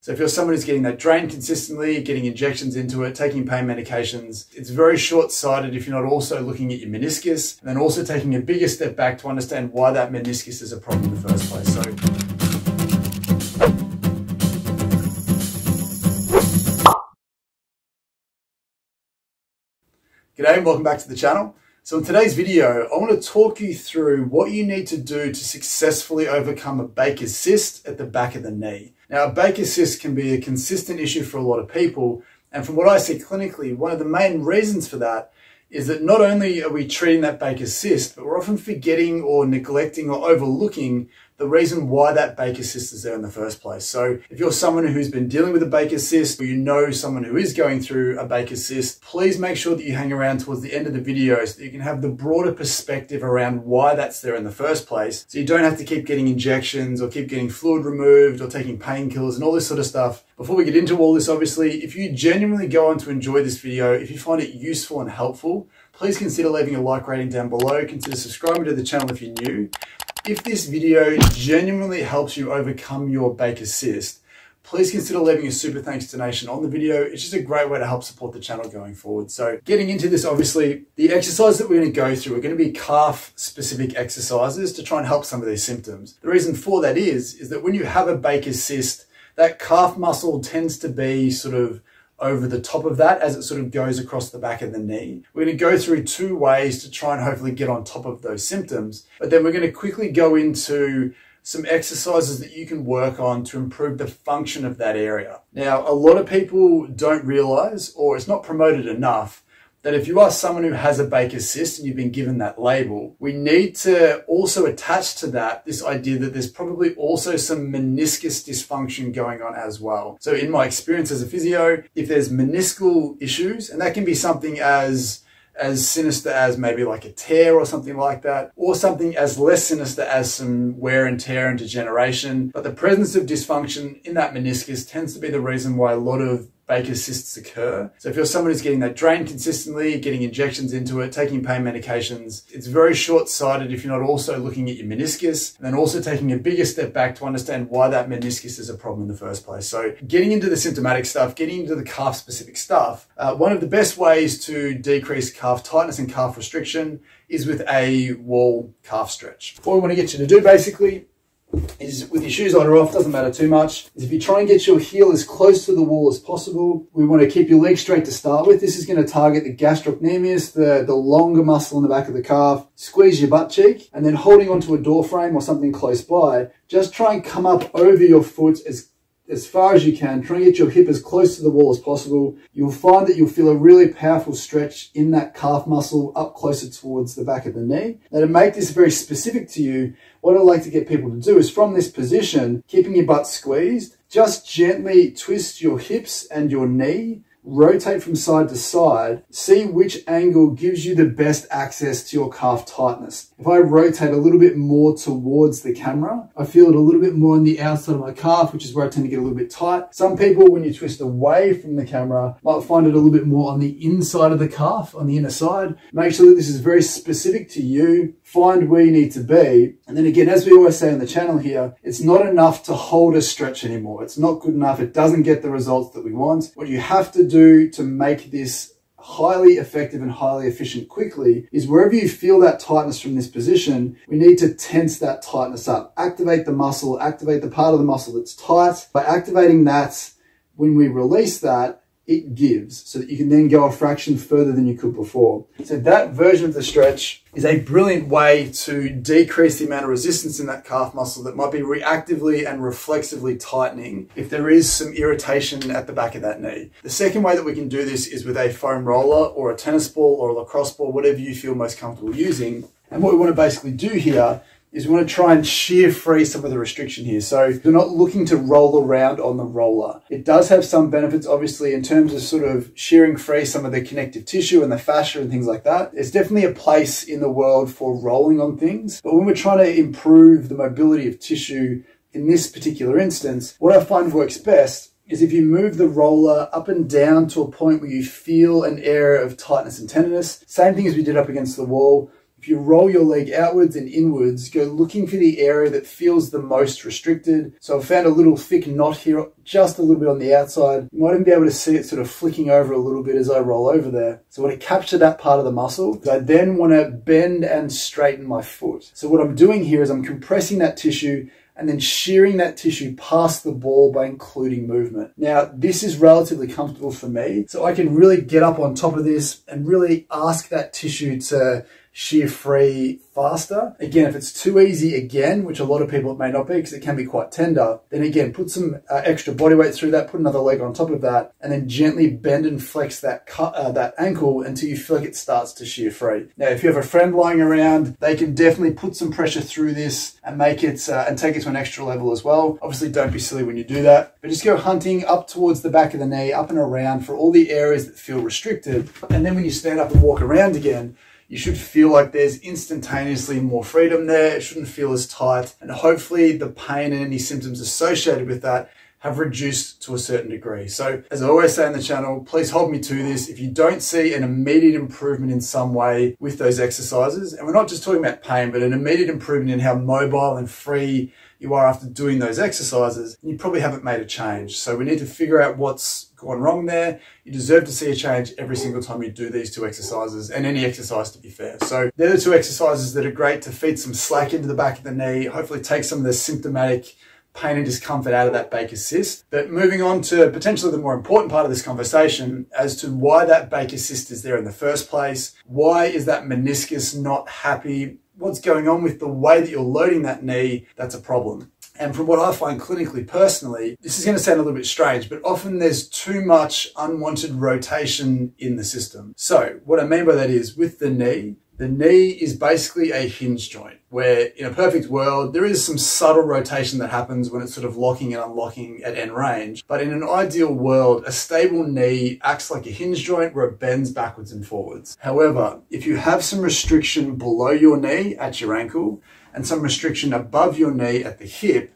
So if you're someone who's getting that drain consistently, getting injections into it, taking pain medications, it's very short-sighted if you're not also looking at your meniscus, and then also taking a bigger step back to understand why that meniscus is a problem in the first place. So g'day and welcome back to the channel. So in today's video, I want to talk you through what you need to do to successfully overcome a Bakers cyst at the back of the knee. Now, a Bakers cyst can be a consistent issue for a lot of people. And from what I see clinically, one of the main reasons for that is that not only are we treating that Bakers cyst, but we're often forgetting or neglecting or overlooking the reason why that Bakers cyst is there in the first place. So if you're someone who's been dealing with a Bakers cyst, or you know someone who is going through a Bakers cyst, please make sure that you hang around towards the end of the video so that you can have the broader perspective around why that's there in the first place. So you don't have to keep getting injections or keep getting fluid removed or taking painkillers and all this sort of stuff. Before we get into all this, obviously, if you genuinely go on to enjoy this video, if you find it useful and helpful, please consider leaving a like rating down below. Consider subscribing to the channel if you're new. If this video genuinely helps you overcome your Bakers cyst, please consider leaving a super thanks donation on the video. It's just a great way to help support the channel going forward. So getting into this, obviously, the exercise that we're going to go through are going to be calf-specific exercises to try and help some of these symptoms. The reason for that is that when you have a Bakers cyst, that calf muscle tends to be sort of over the top of that as it sort of goes across the back of the knee. We're going to go through two ways to try and hopefully get on top of those symptoms, but then we're going to quickly go into some exercises that you can work on to improve the function of that area. Now, a lot of people don't realize, or it's not promoted enough, that if you are someone who has a Bakers cyst and you've been given that label, we need to also attach to that this idea that there's probably also some meniscus dysfunction going on as well. So in my experience as a physio, if there's meniscal issues, and that can be something as sinister as maybe like a tear or something like that, or something as less sinister as some wear and tear and degeneration. But the presence of dysfunction in that meniscus tends to be the reason why a lot of Bakers cysts occur. So if you're someone who's getting that drain consistently, getting injections into it, taking pain medications, it's very short-sighted if you're not also looking at your meniscus, and then also taking a bigger step back to understand why that meniscus is a problem in the first place. So getting into the symptomatic stuff, getting into the calf-specific stuff, one of the best ways to decrease calf tightness and calf restriction is with a wall calf stretch. What we want to get you to do basically is, with your shoes on or off, doesn't matter too much, is if you try and get your heel as close to the wall as possible, we want to keep your legs straight to start with. This is going to target the gastrocnemius, the longer muscle in the back of the calf. Squeeze your butt cheek, and then holding onto a door frame or something close by, just try and come up over your foot as far as you can. Try and get your hip as close to the wall as possible. You'll find that you'll feel a really powerful stretch in that calf muscle up closer towards the back of the knee. Now, to make this very specific to you, what I like to get people to do is, from this position, keeping your butt squeezed, just gently twist your hips and your knee, rotate from side to side, see which angle gives you the best access to your calf tightness. If I rotate a little bit more towards the camera, I feel it a little bit more on the outside of my calf, which is where I tend to get a little bit tight. Some people, when you twist away from the camera, might find it a little bit more on the inside of the calf, on the inner side. Make sure that this is very specific to you. Find where you need to be. And then again, as we always say on the channel here, it's not enough to hold a stretch anymore. It's not good enough. It doesn't get the results that we want. What you have to do to make this highly effective and highly efficient quickly is, wherever you feel that tightness from this position, we need to tense that tightness up. Activate the muscle, activate the part of the muscle that's tight. By activating that, when we release that, it gives, so that you can then go a fraction further than you could before. So that version of the stretch is a brilliant way to decrease the amount of resistance in that calf muscle that might be reactively and reflexively tightening if there is some irritation at the back of that knee. The second way that we can do this is with a foam roller or a tennis ball or a lacrosse ball, whatever you feel most comfortable using. And what we want to basically do here is we want to try and shear free some of the restriction here. So you're not looking to roll around on the roller. It does have some benefits, obviously, in terms of sort of shearing free some of the connective tissue and the fascia and things like that. There's definitely a place in the world for rolling on things. But when we're trying to improve the mobility of tissue in this particular instance, what I find works best is if you move the roller up and down to a point where you feel an area of tightness and tenderness. Same thing as we did up against the wall. If you roll your leg outwards and inwards, go looking for the area that feels the most restricted. So I've found a little thick knot here, just a little bit on the outside. You might even be able to see it sort of flicking over a little bit as I roll over there. So I want to capture that part of the muscle. I then want to bend and straighten my foot. So what I'm doing here is I'm compressing that tissue and then shearing that tissue past the ball by including movement. Now, this is relatively comfortable for me, so I can really get up on top of this and really ask that tissue to shear free faster. Again, if it's too easy again, which a lot of people it may not be because it can be quite tender, then again, put some extra body weight through that, put another leg on top of that, and then gently bend and flex that ankle until you feel like it starts to shear free. Now, if you have a friend lying around, they can definitely put some pressure through this and make it and take it to an extra level as well. Obviously, don't be silly when you do that, but just go hunting up towards the back of the knee, up and around for all the areas that feel restricted. And then when you stand up and walk around again, you should feel like there's instantaneously more freedom there. It shouldn't feel as tight. And hopefully the pain and any symptoms associated with that have reduced to a certain degree. So as I always say on the channel, please hold me to this. If you don't see an immediate improvement in some way with those exercises, and we're not just talking about pain, but an immediate improvement in how mobile and free you are after doing those exercises, you probably haven't made a change. So we need to figure out what's gone wrong there. You deserve to see a change every single time you do these two exercises, and any exercise to be fair. So they're the two exercises that are great to feed some slack into the back of the knee, hopefully take some of the symptomatic pain and discomfort out of that Bakers cyst. But moving on to potentially the more important part of this conversation as to why that Bakers cyst is there in the first place. Why is that meniscus not happy? What's going on with the way that you're loading that knee that's a problem? And from what I find clinically personally, this is going to sound a little bit strange, but often there's too much unwanted rotation in the system. So what I mean by that is with the knee is basically a hinge joint where in a perfect world, there is some subtle rotation that happens when it's sort of locking and unlocking at end range. But in an ideal world, a stable knee acts like a hinge joint where it bends backwards and forwards. However, if you have some restriction below your knee at your ankle and some restriction above your knee at the hip,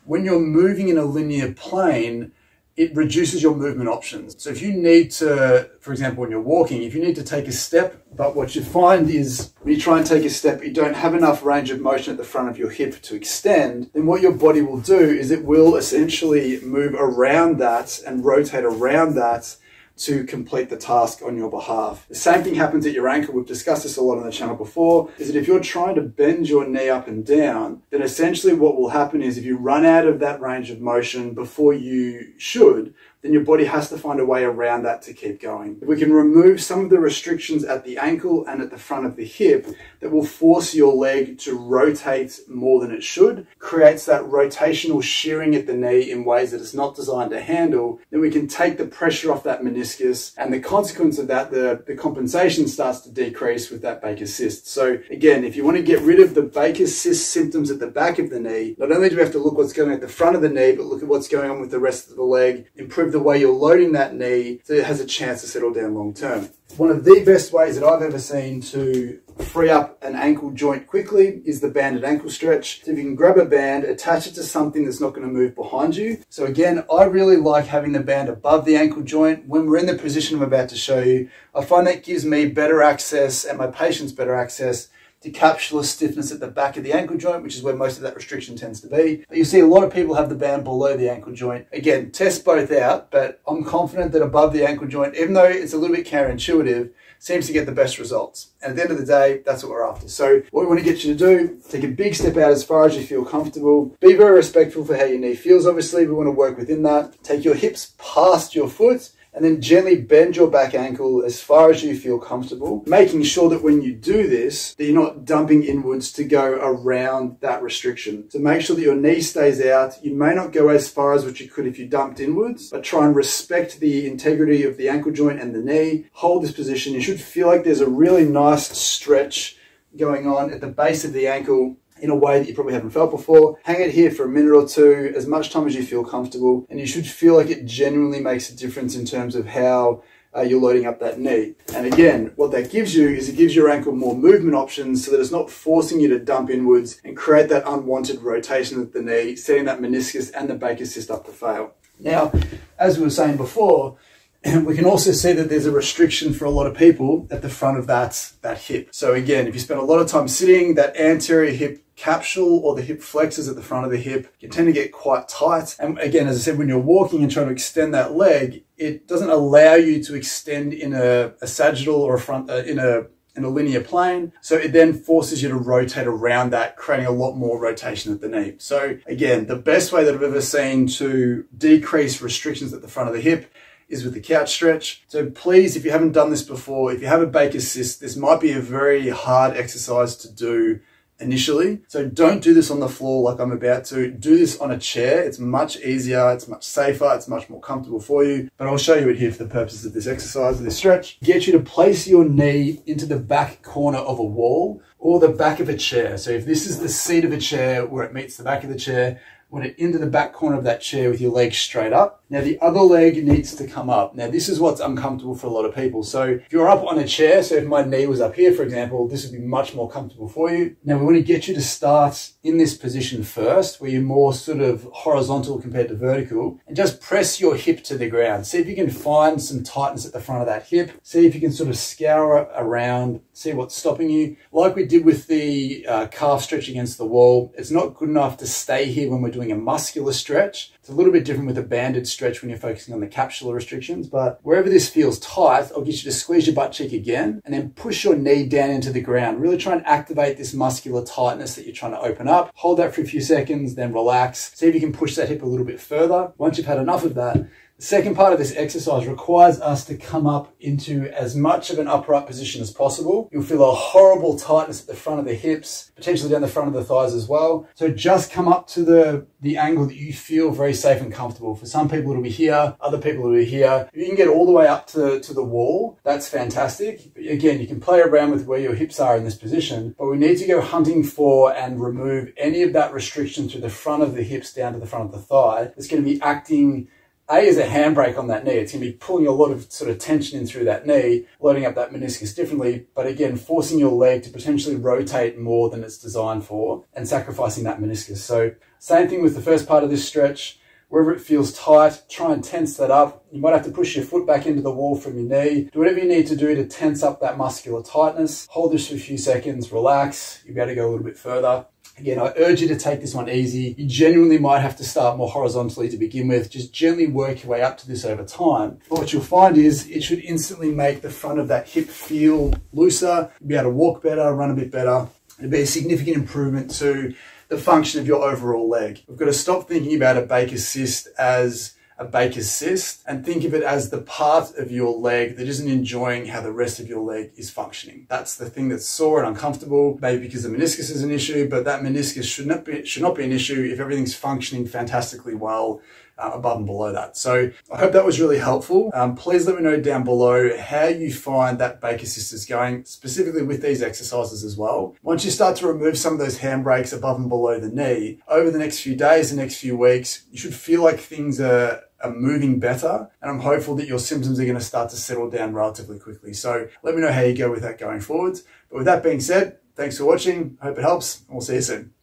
when you're moving in a linear plane, it reduces your movement options. So if you need to, for example, when you're walking, if you need to take a step, but what you find is when you try and take a step, you don't have enough range of motion at the front of your hip to extend, then what your body will do is it will essentially move around that and rotate around that to complete the task on your behalf. The same thing happens at your ankle. We've discussed this a lot on the channel before, is that if you're trying to bend your knee up and down, then essentially what will happen is if you run out of that range of motion before you should, then your body has to find a way around that to keep going. If we can remove some of the restrictions at the ankle and at the front of the hip that will force your leg to rotate more than it should, creates that rotational shearing at the knee in ways that it's not designed to handle, then we can take the pressure off that meniscus, and the consequence of that, the compensation starts to decrease with that Bakers cyst. So again, if you want to get rid of the Bakers cyst symptoms at the back of the knee, not only do we have to look what's going on at the front of the knee, but look at what's going on with the rest of the leg, improve the way you're loading that knee so it has a chance to settle down long term. One of the best ways that I've ever seen to free up an ankle joint quickly is the banded ankle stretch. So if you can grab a band, attach it to something that's not going to move behind you. So again, I really like having the band above the ankle joint. When we're in the position I'm about to show you, I find that gives me better access and my patients better access to capsular stiffness at the back of the ankle joint, which is where most of that restriction tends to be. But you see a lot of people have the band below the ankle joint. Again, test both out, but I'm confident that above the ankle joint, even though it's a little bit counterintuitive, seems to get the best results. And at the end of the day, that's what we're after. So what we want to get you to do, take a big step out as far as you feel comfortable. Be very respectful for how your knee feels, obviously. We want to work within that. Take your hips past your foot, and then gently bend your back ankle as far as you feel comfortable, making sure that when you do this, that you're not dumping inwards to go around that restriction. So make sure that your knee stays out. You may not go as far as what you could if you dumped inwards, but try and respect the integrity of the ankle joint and the knee. Hold this position. You should feel like there's a really nice stretch going on at the base of the ankle in a way that you probably haven't felt before. Hang it here for a minute or two, as much time as you feel comfortable, and you should feel like it genuinely makes a difference in terms of how you're loading up that knee. And again, what that gives you is it gives your ankle more movement options so that it's not forcing you to dump inwards and create that unwanted rotation of the knee, setting that meniscus and the Bakers cyst up to fail. Now, as we were saying before, And we can also see that there's a restriction for a lot of people at the front of that hip. So again, if you spend a lot of time sitting, that anterior hip capsule or the hip flexors at the front of the hip can tend to get quite tight. And again, as I said, when you're walking and trying to extend that leg, it doesn't allow you to extend in a sagittal or a front, in a linear plane. So it then forces you to rotate around that, creating a lot more rotation at the knee. So again, the best way that I've ever seen to decrease restrictions at the front of the hip is with the couch stretch. So please, if you haven't done this before, if you have a Bakers cyst, this might be a very hard exercise to do initially. So don't do this on the floor like I'm about to. Do this on a chair. It's much easier, it's much safer, it's much more comfortable for you. But I'll show you it here for the purposes of this exercise, of this stretch. Get you to place your knee into the back corner of a wall or the back of a chair. So if this is the seat of a chair where it meets the back of the chair, want it into the back corner of that chair with your legs straight up. Now the other leg needs to come up. Now this is what's uncomfortable for a lot of people. So if you're up on a chair, so if my knee was up here, for example, this would be much more comfortable for you. Now we want to get you to start in this position first, where you're more sort of horizontal compared to vertical, and just press your hip to the ground. See if you can find some tightness at the front of that hip. See if you can sort of scour around, see what's stopping you. Like we did with the calf stretch against the wall, it's not good enough to stay here when we're doing a muscular stretch. It's a little bit different with a banded stretch when you're focusing on the capsular restrictions, but wherever this feels tight, I'll get you to squeeze your butt cheek again and then push your knee down into the ground. Really try and activate this muscular tightness that you're trying to open up. Hold that for a few seconds, then relax. See if you can push that hip a little bit further. Once you've had enough of that, the second part of this exercise requires us to come up into as much of an upright position as possible. You'll feel a horrible tightness at the front of the hips, potentially down the front of the thighs as well. So just come up to the angle that you feel very safe and comfortable. For some people, it'll be here. Other people, it'll be here. If you can get all the way up to the wall, that's fantastic. But again, you can play around with where your hips are in this position, but we need to go hunting for and remove any of that restriction through the front of the hips down to the front of the thigh. It's going to be acting as a handbrake on that knee. It's going to be pulling a lot of sort of tension in through that knee, loading up that meniscus differently, but again, forcing your leg to potentially rotate more than it's designed for and sacrificing that meniscus. So same thing with the first part of this stretch. Wherever it feels tight, try and tense that up. You might have to push your foot back into the wall from your knee. Do whatever you need to do to tense up that muscular tightness. Hold this for a few seconds, relax. You'll be able to go a little bit further. Again, I urge you to take this one easy. You genuinely might have to start more horizontally to begin with. Just gently work your way up to this over time. But what you'll find is it should instantly make the front of that hip feel looser. You'll be able to walk better, run a bit better. It'll be a significant improvement to the function of your overall leg. We've got to stop thinking about a Bakers cyst as a Bakers cyst and think of it as the part of your leg that isn't enjoying how the rest of your leg is functioning. That's the thing that's sore and uncomfortable, maybe because the meniscus is an issue, but that meniscus should not be an issue if everything's functioning fantastically well above and below that. So I hope that was really helpful. Please let me know down below how you find that Bakers cyst is going, specifically with these exercises as well. Once you start to remove some of those handbrakes above and below the knee, over the next few days, the next few weeks, you should feel like things are moving better, and I'm hopeful that your symptoms are going to start to settle down relatively quickly. So let me know how you go with that going forwards. But with that being said, thanks for watching. Hope it helps, and we'll see you soon.